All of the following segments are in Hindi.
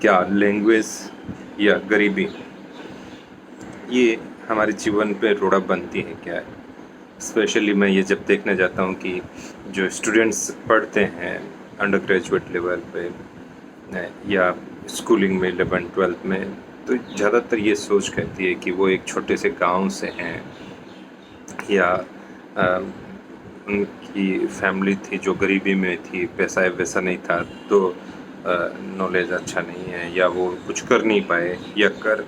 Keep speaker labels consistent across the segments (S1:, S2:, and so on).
S1: क्या लैंग्वेज या गरीबी ये हमारे जीवन पे रोड़ा बनती है क्या? स्पेशली मैं ये जब देखने जाता हूँ कि जो स्टूडेंट्स पढ़ते हैं अंडर ग्रेजुएट लेवल पे या स्कूलिंग में 11th-12th में, तो ज़्यादातर ये सोच कहती है कि वो एक छोटे से गांव से हैं या अ, उनकी फैमिली थी जो गरीबी में थी, पैसा वैसा नहीं था, तो नॉलेज अच्छा नहीं है या वो कुछ कर नहीं पाए या कर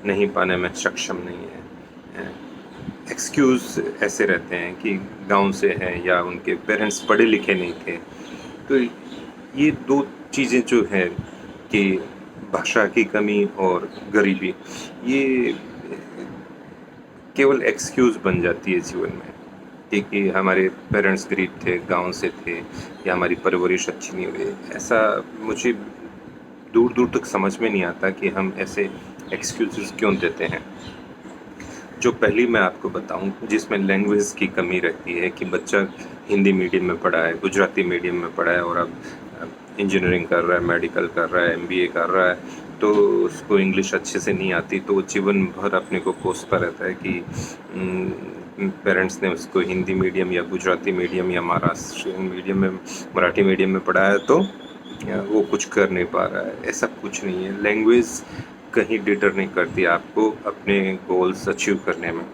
S1: नहीं पाने में सक्षम नहीं है। एक्सक्यूज़ ऐसे रहते हैं कि गांव से हैं या उनके पेरेंट्स पढ़े लिखे नहीं थे। तो ये दो चीज़ें जो है कि भाषा की कमी और गरीबी, ये केवल एक्सक्यूज़ बन जाती है जीवन में कि हमारे पेरेंट्स गरीब थे, गांव से थे या हमारी परवरिश अच्छी नहीं हुई। ऐसा मुझे दूर दूर तक समझ में नहीं आता कि हम ऐसे एक्सक्यूज़ेस क्यों देते हैं। जो पहली मैं आपको बताऊं, जिसमें लैंग्वेज की कमी रहती है कि बच्चा हिंदी मीडियम में पढ़ा है, गुजराती मीडियम में पढ़ा है और अब इंजीनियरिंग कर रहा है, मेडिकल कर रहा है, एमबीए कर रहा है, तो उसको इंग्लिश अच्छे से नहीं आती, तो वो जीवन भर अपने को कोसता रहता है कि पेरेंट्स ने उसको हिंदी मीडियम या गुजराती मीडियम या महाराष्ट्रियन मीडियम में, मराठी मीडियम में पढ़ाया, तो वो कुछ कर नहीं पा रहा है। ऐसा कुछ नहीं है। लैंग्वेज कहीं डिटर नहीं करती आपको अपने गोल्स अचीव करने में।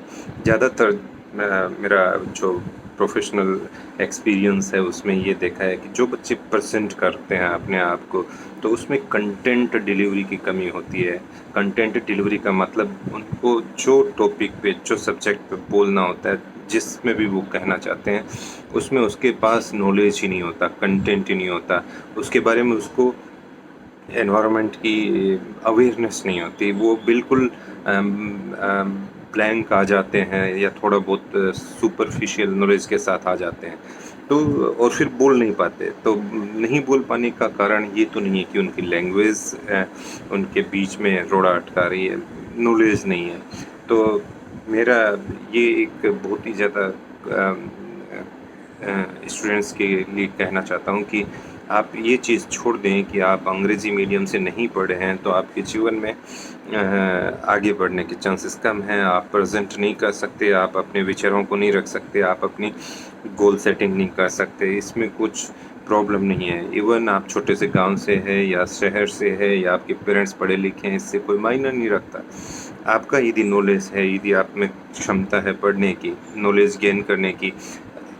S1: ज़्यादातर मेरा जो प्रोफेशनल एक्सपीरियंस है उसमें ये देखा है कि जो बच्चे प्रेजेंट करते हैं अपने आप को, तो उसमें कंटेंट डिलीवरी की कमी होती है। कंटेंट डिलीवरी का मतलब उनको जो टॉपिक पे, जो सब्जेक्ट पे बोलना होता है, जिसमें भी वो कहना चाहते हैं, उसमें उसके पास नॉलेज ही नहीं होता, कंटेंट ही नहीं होता, उसके बारे में उसको एनवायरनमेंट की अवेयरनेस नहीं होती। वो बिल्कुल ब्लैंक आ जाते हैं या थोड़ा बहुत सुपरफिशियल नॉलेज के साथ आ जाते हैं, तो और फिर बोल नहीं पाते। तो नहीं बोल पाने का कारण ये तो नहीं है कि उनकी लैंग्वेज उनके बीच में रोड़ा अटका रही है, नॉलेज नहीं है। तो मेरा ये एक बहुत ही ज़्यादा स्टूडेंट्स के लिए कहना चाहता हूँ कि आप ये चीज़ छोड़ दें कि आप अंग्रेज़ी मीडियम से नहीं पढ़े हैं तो आपके जीवन में आगे बढ़ने के चांसेस कम हैं। आप प्रेजेंट नहीं कर सकते, आप अपने विचारों को नहीं रख सकते, आप अपनी गोल सेटिंग नहीं कर सकते, इसमें कुछ प्रॉब्लम नहीं है। इवन आप छोटे से गांव से है या शहर से है या आपके पेरेंट्स पढ़े लिखे हैं, इससे कोई मायने नहीं रखता। आपका यदि नॉलेज है, यदि आप में क्षमता है पढ़ने की, नॉलेज गेन करने की,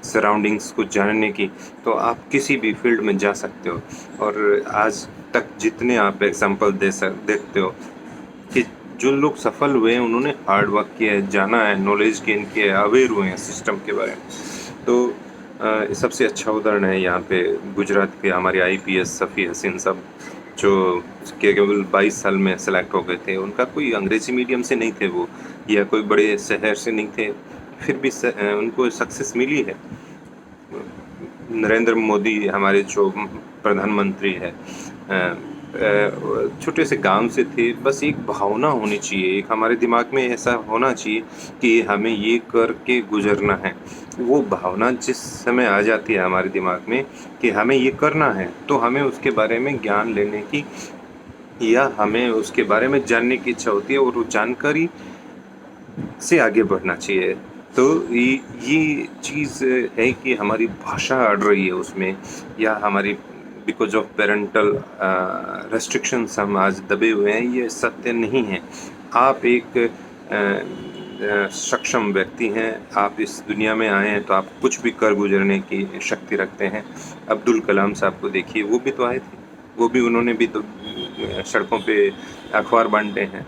S1: सराउंडिंग्स को जानने की, तो आप किसी भी फील्ड में जा सकते हो। और आज तक जितने आप एग्जांपल देखते हो कि जो लोग सफल हुए हैं, उन्होंने हार्ड वर्क किया है, जाना है, नॉलेज गेन किया है, अवेयर हुए हैं सिस्टम के बारे में। तो सबसे अच्छा उदाहरण है यहाँ पे गुजरात के हमारे आईपीएस सफ़ी हसीन साहब, जो केवल 22 साल में सेलेक्ट हो गए थे। उनका कोई अंग्रेजी मीडियम से नहीं थे वो, या कोई बड़े शहर से नहीं थे, फिर भी उनको सक्सेस मिली है। नरेंद्र मोदी हमारे जो प्रधानमंत्री है, छोटे से गांव से थे। बस एक भावना होनी चाहिए, एक हमारे दिमाग में ऐसा होना चाहिए कि हमें ये करके गुजरना है। वो भावना जिस समय आ जाती है हमारे दिमाग में कि हमें ये करना है, तो हमें उसके बारे में ज्ञान लेने की या हमें उसके बारे में जानने की इच्छा होती है और वो जानकारी से आगे बढ़ना चाहिए। तो ये चीज़ है कि हमारी भाषा अड़ रही है उसमें, या हमारी बिकॉज ऑफ पेरेंटल रेस्ट्रिक्शंस हम आज दबे हुए हैं, ये सत्य नहीं है। आप एक सक्षम व्यक्ति हैं, आप इस दुनिया में आए हैं तो आप कुछ भी कर गुजरने की शक्ति रखते हैं। अब्दुल कलाम साहब को देखिए, वो भी तो आए थे, वो भी, उन्होंने भी तो सड़कों पे अखबार बांटे हैं,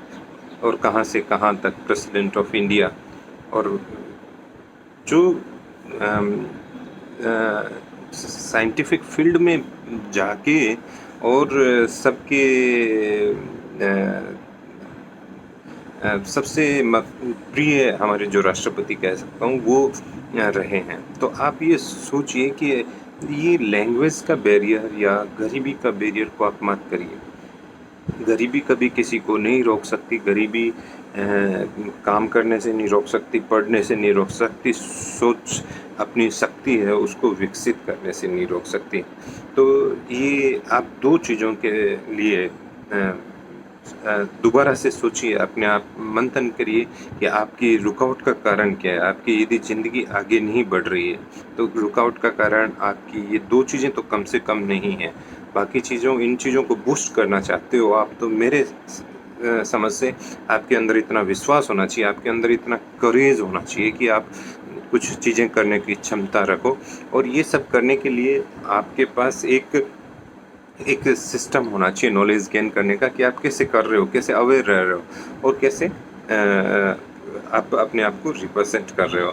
S1: और कहाँ से कहाँ तक प्रेसिडेंट ऑफ इंडिया। और जो साइंटिफिक फील्ड में जाके और सबके सबसे प्रिय हमारे जो राष्ट्रपति कह सकता हूँ, वो रहे हैं। तो आप ये सोचिए कि ये लैंग्वेज का बैरियर या गरीबी का बैरियर को आप मत करिए। गरीबी कभी किसी को नहीं रोक सकती, गरीबी काम करने से नहीं रोक सकती, पढ़ने से नहीं रोक सकती, सोच अपनी शक्ति है उसको विकसित करने से नहीं रोक सकती। तो ये आप दो चीज़ों के लिए दोबारा से सोचिए, अपने आप मंथन करिए कि आपकी रुकावट का कारण क्या है। आपकी यदि ज़िंदगी आगे नहीं बढ़ रही है, तो रुकावट का कारण आपकी ये 2 चीज़ें तो कम से कम नहीं हैं। बाकी इन चीज़ों को बूस्ट करना चाहते हो आप, तो मेरे समझ से आपके अंदर इतना विश्वास होना चाहिए, आपके अंदर इतना करेज होना चाहिए कि आप कुछ चीज़ें करने की क्षमता रखो। और ये सब करने के लिए आपके पास एक सिस्टम होना चाहिए नॉलेज गेन करने का, कि आप कैसे कर रहे हो, कैसे अवेयर रह रहे हो, और कैसे आप अपने आप को रिप्रेजेंट कर रहे हो।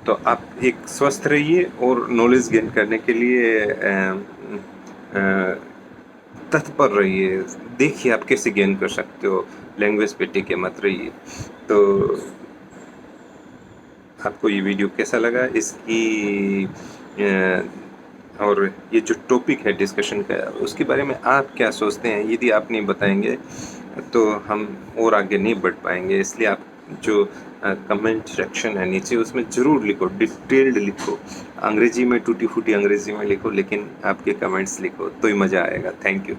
S1: तो आप एक स्वस्थ रहिए और नॉलेज गेन करने के लिए तत्पर रहिए। देखिए आप कैसे गेन कर सकते हो, लैंग्वेज पे टिके मत रहिए। तो आपको ये वीडियो कैसा लगा, इसकी और ये जो टॉपिक है डिस्कशन का, उसके बारे में आप क्या सोचते हैं? यदि आप नहीं बताएंगे तो हम और आगे नहीं बढ़ पाएंगे। इसलिए आप जो कमेंट सेक्शन है नीचे, उसमें ज़रूर लिखो, डिटेल्ड लिखो। अंग्रेजी में, टूटी फूटी अंग्रेजी में लिखो, लेकिन आपके कमेंट्स लिखो तो ही मज़ा आएगा। Thank you.